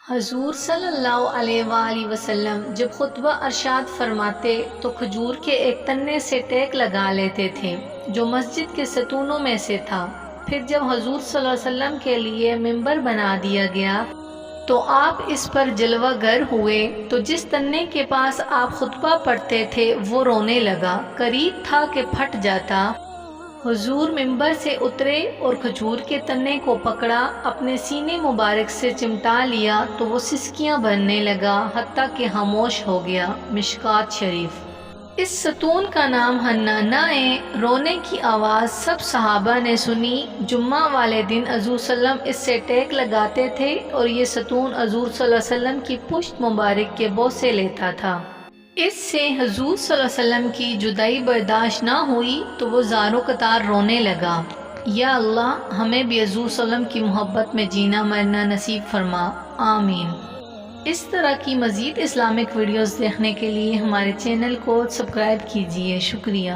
حضور صلی اللہ علیہ وآلہ وسلم جب خطبہ ارشاد فرماتے تو کھجور کے ایک تنے سے ٹیک لگا لیتے تھے جو مسجد کے ستونوں میں سے تھا۔ پھر جب حضور صلی اللہ علیہ وسلم کے لیے ممبر بنا دیا گیا تو آپ اس پر جلوہ گر ہوئے، تو جس تنے کے پاس آپ خطبہ پڑھتے تھے وہ رونے لگا، قریب تھا کہ پھٹ جاتا۔ حضور ممبر سے اترے اور کھجور کے تنے کو پکڑا، اپنے سینے مبارک سے چمٹا لیا تو وہ سسکیاں بھرنے لگا حتیٰ کہ خاموش ہو گیا۔ مشکوٰۃ شریف۔ اس ستون کا نام حنانہ ہے۔ رونے کی آواز سب صحابہ نے سنی۔ جمعہ والے دن حضور صلی اللہ علیہ وسلم اس سے ٹیک لگاتے تھے اور یہ ستون حضور صلی اللہ علیہ وسلم کی پشت مبارک کے بوسے لیتا تھا۔ اس سے حضور صلی اللہ علیہ وسلم کی جدائی برداشت نہ ہوئی تو وہ زاروں قطار رونے لگا۔ یا اللہ ہمیں بھی حضور صلی اللہ علیہ وسلم کی محبت میں جینا مرنا نصیب فرما، آمین۔ اس طرح کی مزید اسلامک ویڈیوز دیکھنے کے لیے ہمارے چینل کو سبسکرائب کیجیے۔ شکریہ۔